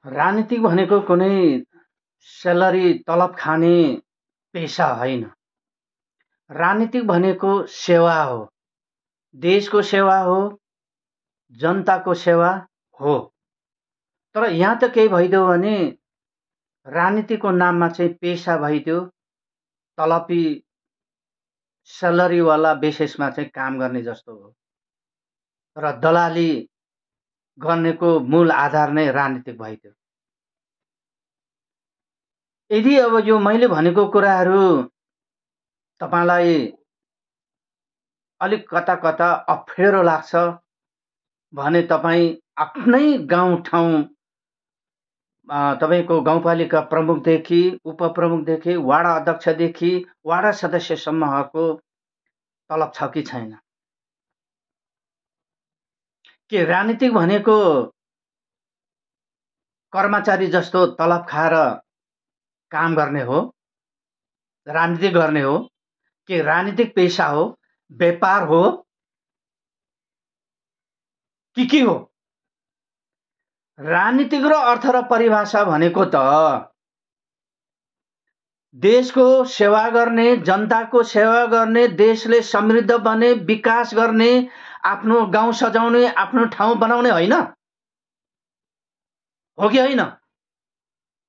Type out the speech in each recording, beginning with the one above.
राजनीतिक भनेको कुनै स्यालेरी तलब खाने पेशा होइन। राजनीतिक भनेको सेवा हो, देशको सेवा हो, जनताको सेवा हो। तर यहाँ त के भइदियो भने राजनीतिको नाममा चाहिँ पेशा भइदियो, तलबी स्यालेरीवाला बेसिसमा चाहिँ काम गर्ने जस्तो हो र दलाली गर्नेको मूल आधार नै राजनीतिक भइदियो। यदि अब यो मैले भनेको कुराहरू तपाईलाई अलिक कता कता अप्ठ्यारो लाग्छ भने तपाईँ आफ्नै गाउँठाउँ तपाईको गाउँपालिका प्रमुखदेखि उपप्रमुखदेखि वाडा अध्यक्षदेखि वाडा सदस्यसम्मको तलब छ कि छैन? के राजनीतिक भनेको कर्मचारी जस्तो तलब खाएर काम गर्ने हो, राजनीति गर्ने हो? के राजनीतिक पेशा हो, व्यापार हो कि के हो? राजनीतिक र अर्थ र परिभाषा भनेको त देशको सेवा गर्ने, जनताको सेवा गर्ने, देशले समृद्ध बने, विकास गर्ने, आफ्नो गाउँ सजाउने, आफ्नो ठाउँ बनाउने होइन हो कि होइन?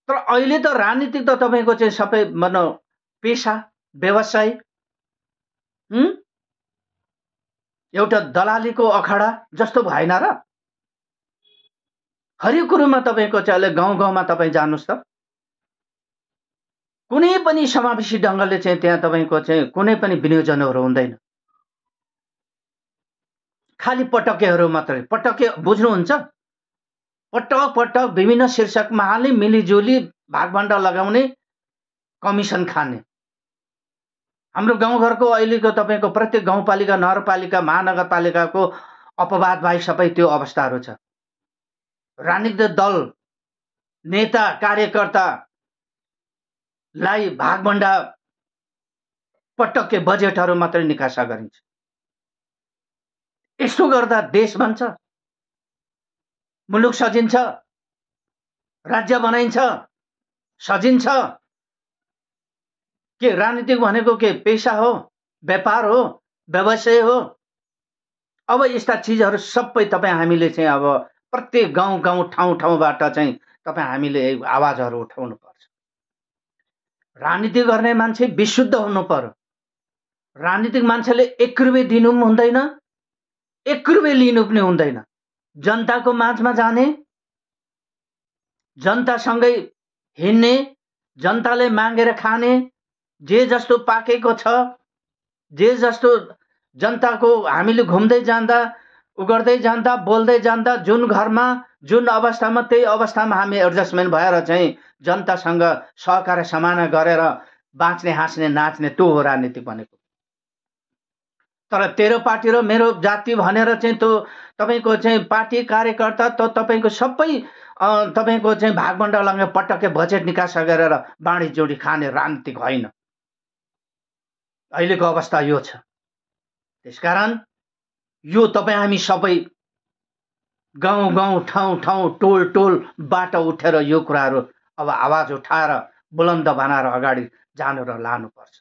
तर अहिले त राजनीतिक त तपाईको चाहिँ सबै पेशा, व्यवसाय, एउटा दलालीको अखाडा जस्तो भएन र? हरेक कुरोमा तपाईको चाहिँ अहिले गाउँ गाउँमा तपाईँ जानुस् त, कुनै पनि समावेशी ढङ्गले चाहिँ त्यहाँ तपाईको चाहिँ कुनै पनि विनियोजनहरू हुँदैन। खाली पटकेहरू मात्रै, पटके बुझ्नुहुन्छ? पटक पटक विभिन्न शीर्षकमा हाल्ने, मिलिजुली भागभण्डा लगाउने, कमिसन खाने। हाम्रो गाउँघरको अहिलेको तपाईको प्रत्येक गाउँपालिका, नगरपालिका, महानगरपालिकाको अपवाद बाहेक सबै त्यो अवस्थाहरू छ। राजनीतिक दल, नेता, कार्यकर्तालाई भागभण्डा पटक्के बजेटहरू मात्रै निकासा गरिन्छ। यसो गर्दा देश बन्छ, मुलुक सजिन्छ, राज्य बनाइन्छ, सजिन्छ। के राजनीतिक भनेको के पेशा हो, व्यापार हो, व्यवसाय हो? अब यस्ता चिजहरू सबै तपाईँ हामीले चाहिँ अब प्रत्येक गाउँ गाउँ ठाउँ ठाउँबाट चाहिँ तपाईँ हामीले आवाजहरू उठाउनु पर्छ। राजनीति गर्ने मान्छे विशुद्ध हुनु पर्यो। राजनीतिक मान्छेले 1 रुपैयाँ दिनु पनि हुँदैन, 1 रुपैयाँ लिनु पनि हुँदैन। जनताको माझमा जाने, जनतासँगै हिँड्ने, जनताले मागेर खाने, जे जस्तो पाकेको छ, जे जस्तो जनताको हामीले घुम्दै जाँदा, उगर्दै जाँदा, बोल्दै जाँदा जुन घरमा जुन अवस्थामा त्यही अवस्थामा हामी एडजस्टमेन्ट भएर चाहिँ जनतासँग सहकार समाना गरेर बाँच्ने, हाँस्ने, नाच्ने, त्यो हो राजनीति भनेको। तर तेरो पार्टी र मेरो जाति भनेर चाहिँ त्यो तपाईको चाहिँ पार्टी कार्यकर्ता त तपाईको सबै तपाईको चाहिँ भागभण्डा लगाएर पटक्के बजेट निकासा गरेर बाँडी जोडी खाने राजनीतिक होइन। अहिलेको अवस्था यो छ। त्यसकारण यो तपाईँ हामी सबै गाउँ गाउँ ठाउँ ठाउँ टोल टोलबाट उठेर यो कुराहरू अब आवाज उठाएर बुलन्द बनाएर अगाडि जानु र लानुपर्छ।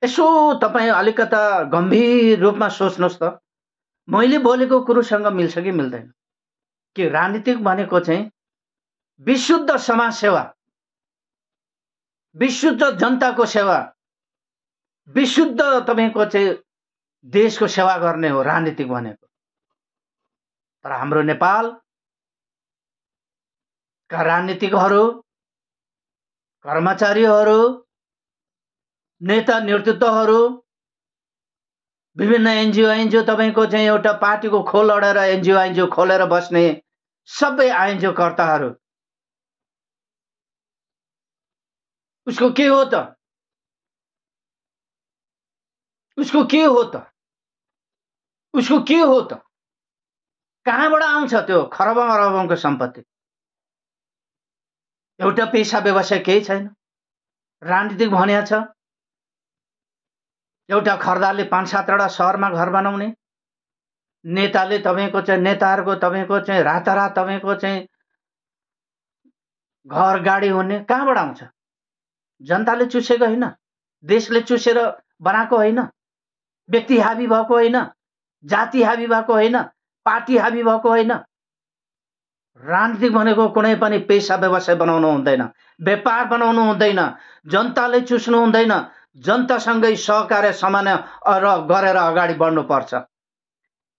यसो तपाईँ अलिकता गम्भीर रूपमा सोच्नुहोस् त, मैले बोलेको कुरोसँग मिल्छ कि मिल्दैन? कि राजनीतिक भनेको चाहिँ विशुद्ध समाज सेवा, विशुद्ध जनताको सेवा, विशुद्ध तपाईको चाहिँ देशको सेवा गर्ने हो राजनीतिक भनेको। तर हाम्रो नेपालका राजनीतिकहरू, कर्मचारीहरू, नेता नेतृत्वहरू, विभिन्न एनजिओ तपाईको चाहिँ एउटा पार्टीको खोल अडेर एनजिओ खोलेर बस्ने सबै एनजिओ कर्ताहरू, उसको के हो त? उसको के हो त? उसको के हो त? कहाँबाट आउँछ त्यो खरबौं अरबौंको सम्पत्ति? एउटा पेशा व्यवसाय केही छैन। राजनीतिक भनिया छ एउटा खर्दाले 5-7 वटा शहरमा घर बनाउने, नेताले तपाईको चाहिँ नेताहरूको तपाईको चाहिँ रातारात तपाईको चाहिँ घर गाडी हुने कहाँबाट आउँछ? जनताले चुसेको होइन, देशले चुसेर बनाएको होइन, व्यक्ति हाबी भएको होइन, जाति हाबी भएको होइन, पार्टी हाबी भएको होइन। राजनीतिक भनेको कुनै पनि पेशा व्यवसाय बनाउनु हुँदैन, व्यापार बनाउनु हुँदैन, जनताले चुस्नु हुँदैन, जनतासँगै सहकार्य समन्वय गरेर अगाडि बढ्नुपर्छ।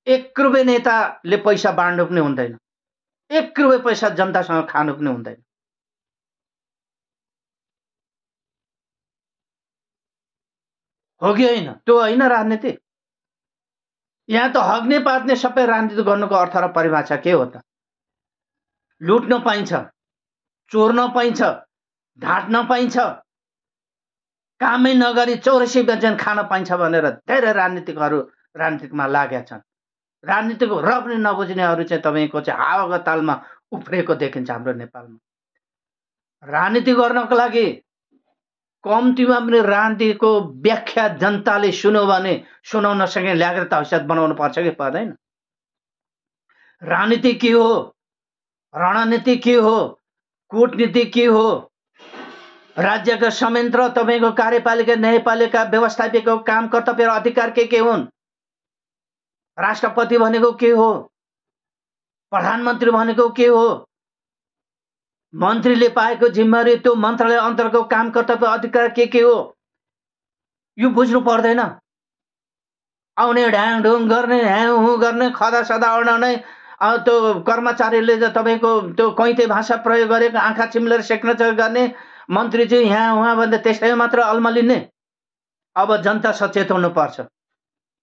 1 रुपैयाँ नेताले पैसा बाँड्नु पनि हुँदैन, 1 रुपैयाँ पैसा जनतासँग खानु पनि हुँदैन। हो कि होइन? त्यो होइन राजनीति। यहाँ त हग्ने पात्ने सबै राजनीति गर्नुको अर्थ र परिभाषा के हो त? लुट्न पाइन्छ, चोर्न पाइन्छ, ढाँट्न पाइन्छ, कामै नगरी 84 व्यञ्जन खान पाइन्छ भनेर धेरै राजनीतिकहरू राजनीतिकमा लागेका छन्। राजनीतिको र पनि नबुझ्नेहरू चाहिँ तपाईको चाहिँ हावाको तालमा उफ्रेको देखिन्छ हाम्रो नेपालमा। राजनीति गर्नको लागि कम्तीमा पनि राजनीतिको व्याख्या जनताले सुन्यो भने सुनाउन सक्ने ल्याग्रता हैसियत बनाउनु पर्छ कि पर्दैन? राजनीति के हो, रणनीति के हो, कूटनीति के हो, राज्यका संयन्त्र तपाईको कार्यपालिका न्यायपालिका व्यवस्थापिका काम कर्तव्य र अधिकार के हुन्? राष्ट्रपति भनेको के हो, प्रधानमन्त्री भनेको के हो, मन्त्रीले पाएको जिम्मेवारी त्यो मन्त्रालय अन्तर्गतको काम कर्तव्य अधिकार के हो, यो बुझ्नु पर्दैन? आउने ढ्याङढुङ गर्ने, ह्याउ गर्ने, खदा सदा अड्नाउने त्यो कर्मचारीले तपाईको त्यो कैते भाषा प्रयोग गरेको आँखा चिम्लेर सिग्नेचर गर्ने मन्त्री चाहिँ यहाँ उहाँ भन्दा त्यसै मात्र अल्मलिने। अब जनता सचेत हुनुपर्छ,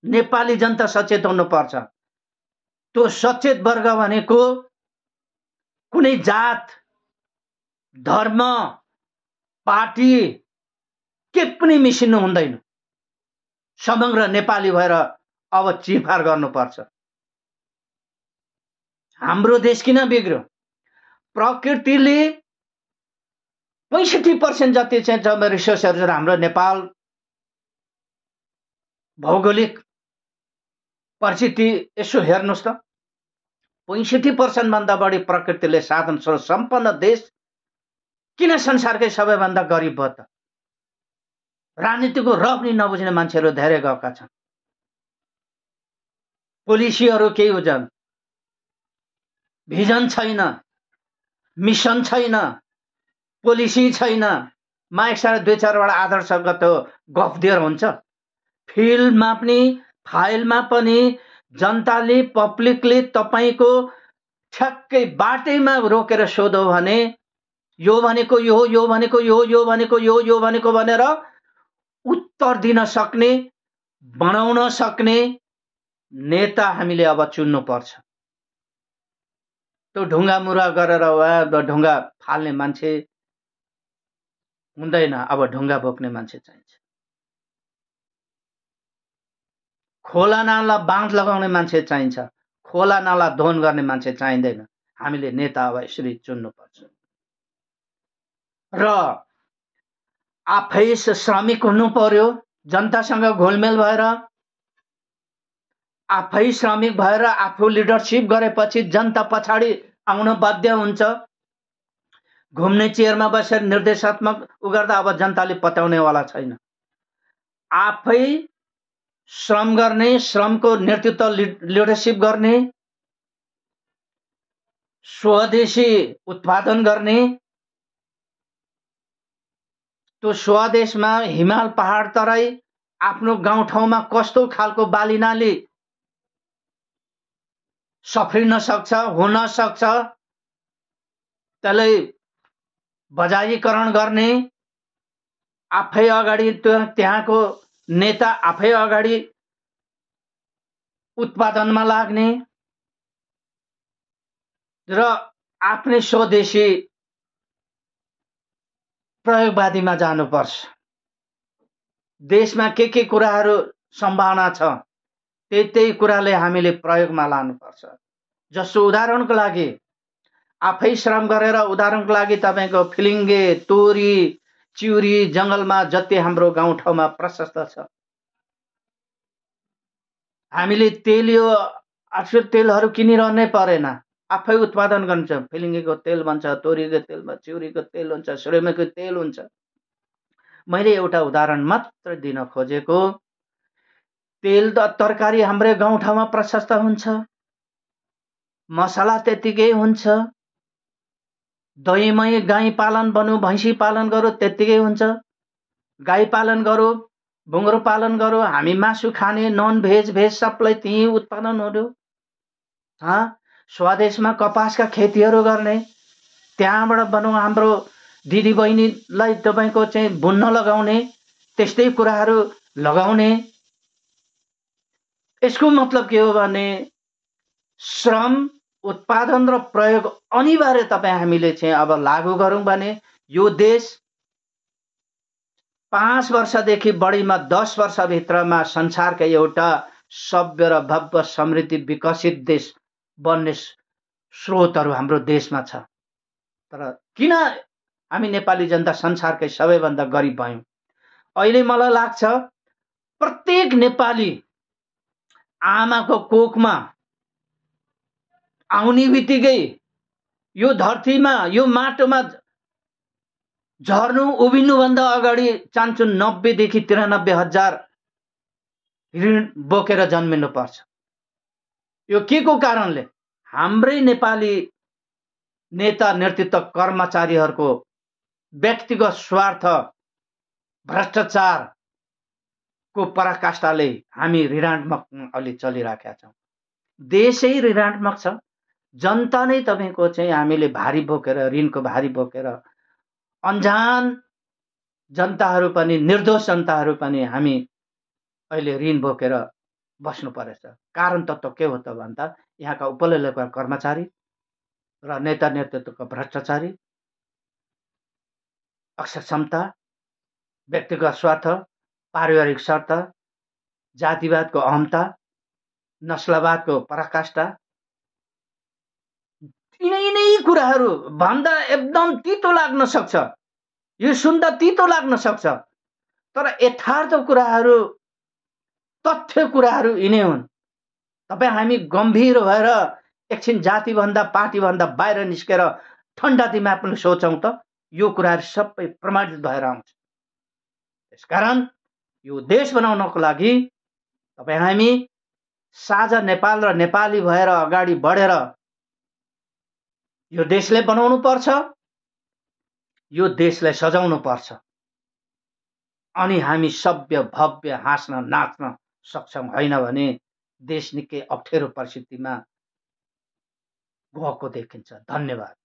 नेपाली जनता सचेत हुनुपर्छ। त्यो सचेत वर्ग भनेको कुनै जात, धर्म, पार्टी के पनि मिसिनु हुँदैन। समग्र नेपाली भएर अब चिरफार गर्नुपर्छ। हाम्रो देश किन बिग्र्यो? प्रकृतिले 65% जति चाहिँ रिसोर्सहरू हाम्रो नेपाल भौगोलिक परिस्थिति यसो हेर्नुस् त, 65% भन्दा बढी प्रकृतिले साधन स्रोत सम्पन्न देश किन संसारकै सबैभन्दा गरिब भयो त? राजनीतिको र पनि नबुझ्ने मान्छेहरू धेरै गएका छन्। पोलिसीहरू केही हुन्छन्, भिजन छैन, मिसन छैन, पोलिसी छैन, माइक सारा 2-4वटा आदर्शगत गफ दिएर हुन्छ। फिल्डमा पनि फाइलमा पनि जनताले पब्लिकले तपाईको ठ्याक्कै बाटैमा रोकेर सोध्यो भने यो भनेको यो, यो भनेको यो, यो भनेको यो, यो भनेको भनेर उत्तर दिन सक्ने, बनाउन सक्ने नेता हामीले अब चुन्नु पर्छ। त्यो ढुङ्गा मुरा गरेर वा ढुङ्गा फाल्ने मान्छे हुँदैन, अब ढुङ्गा बोक्ने मान्छे चाहिन्छ। खोला नाला बाँध लगाउने मान्छे चाहिन्छ, खोला नाला धोन गर्ने मान्छे चाहिँदैन। हामीले नेता अब यसरी चुन्नु पर्छ र आफै श्रमिक हुनु पर्यो, जनतासँग घोलमेल भएर आफै श्रमिक भएर आफू लिडरशिप गरेपछि जनता पछाडि आउन बाध्य हुन्छ। घुम्ने चेयरमा बसेर निर्देशात्मक गर्दा अब जनताले पत्याउनेवाला छैन। आफै श्रम गर्ने, श्रमको नेतृत्व लिडरशिप गर्ने, स्वदेशी उत्पादन गर्ने, त्यो स्वदेशमा हिमाल पहाड तराई आफ्नो गाउँठाउँमा कस्तो खालको बालीनाली सफ्रिन सक्छ, हुन सक्छ, त्यसलाई बजारीकरण गर्ने, आफै अगाडि त्यहाँको नेता आफै अगाडि उत्पादनमा लाग्ने र आफ्नै स्वदेशी प्रयोगवादीमा जानुपर्छ। देशमा के कुराहरू सम्भावना छ त्यही कुराले हामीले प्रयोगमा लानुपर्छ। जस्तो उदाहरणको लागि आफै श्रम गरेर उदाहरणको लागि तपाईको फिलिङ्गे, तोरी, चिउरी जंगलमा जति हाम्रो गाउँठाउँमा प्रशस्त छ, हामीले तेलियो आजको तेलहरू किनिरहनै परेन, आफै उत्पादन गर्छ। फिलिङ्गेको तेल बन्छ, तोरीको तेल बन्छ, चिउरीको तेल हुन्छ, सुरैमेको तेल हुन्छ। मैले एउटा उदाहरण मात्र दिन खोजेको, तेल त तरकारी हाम्रै गाउँठाउँमा प्रशस्त हुन्छ, मसला त्यतिकै हुन्छ, दही मही गाई पालन बनु, भैँसी पालन गरौँ त्यतिकै हुन्छ, गाई पालन गरौँ, बुङ्ग्रो पालन गरौँ, हामी मासु खाने, नन भेज भेज सबलाई त्यही उत्पादनहरू। स्वदेशमा कपासका खेतीहरू गर्ने, त्यहाँबाट बनाउँ, हाम्रो दिदी बहिनीलाई तपाईँको चाहिँ बुन्न लगाउने, त्यस्तै कुराहरू लगाउने। यसको मतलब के हो भने श्रम, उत्पादन र प्रयोग अनिवार्य तपाईँ हामीले चाहिँ अब लागू गरौँ भने यो देश 5 वर्षदेखि बढीमा 10 वर्षभित्रमा संसारका एउटा सभ्य र भव्य समृद्धि विकसित देश बन्ने स्रोतहरू हाम्रो देशमा छ। तर किन हामी नेपाली जनता संसारकै सबैभन्दा गरिब भयौँ? अहिले मलाई लाग्छ प्रत्येक नेपाली आमाको कोखमा आउने बित्तिकै यो धरतीमा, यो माटोमा झर्नु उभिनुभन्दा अगाडि चान्चु 90 देखि 93 हजार ऋण बोकेर जन्मिनु पर्छ। यो के को कारणले? हाम्रै नेपाली नेता नेतृत्व कर्मचारीहरूको व्यक्तिगत स्वार्थ, भ्रष्टाचारको पराकाष्ठाले हामी ऋणात्मक अलि चलिराखेका छौँ। देशै ऋणात्मक छ, जनता नै तपाईँको चाहिँ हामीले भारी बोकेर, ऋणको भारी बोकेर, अन्जान जनताहरू पनि, निर्दोष जनताहरू पनि हामी अहिले ऋण बोकेर बस्नु परेछ। कारण तत्त्व के हो त भन्दा यहाँका उपलब्ध कर्मचारी र नेता नेतृत्वको भ्रष्टाचारी, अक्षमता, व्यक्तिगत स्वार्थ, पारिवारिक स्वार्थ, जातिवादको अहमता, नस्लवादको पराकाष्ठा, यिनै कुराहरू भन्दा एकदम तितो लाग्न सक्छ, यो सुन्दा तितो लाग्न सक्छ, तर यथार्थ कुराहरू, तथ्य कुराहरू यिनै हुन्। तपाईँ हामी गम्भीर भएर एकछिन जातिभन्दा, पार्टीभन्दा बाहिर निस्केर ठन्डा दिमाग पनि सोचौँ त यो कुराहरू सबै प्रमाणित भएर आउँछ। त्यसकारण यो देश बनाउनको लागि तपाईँ हामी साझा नेपाल र नेपाली भएर अगाडि बढेर यो देशले बनाउनु पर्छ, यो देशलाई सजाउनु पर्छ। अनि हामी सभ्य भव्य हाँस्न नाच्न सक्षम होइन भने देश निकै अप्ठ्यारो परिस्थितिमा गएको देखिन्छ। धन्यवाद।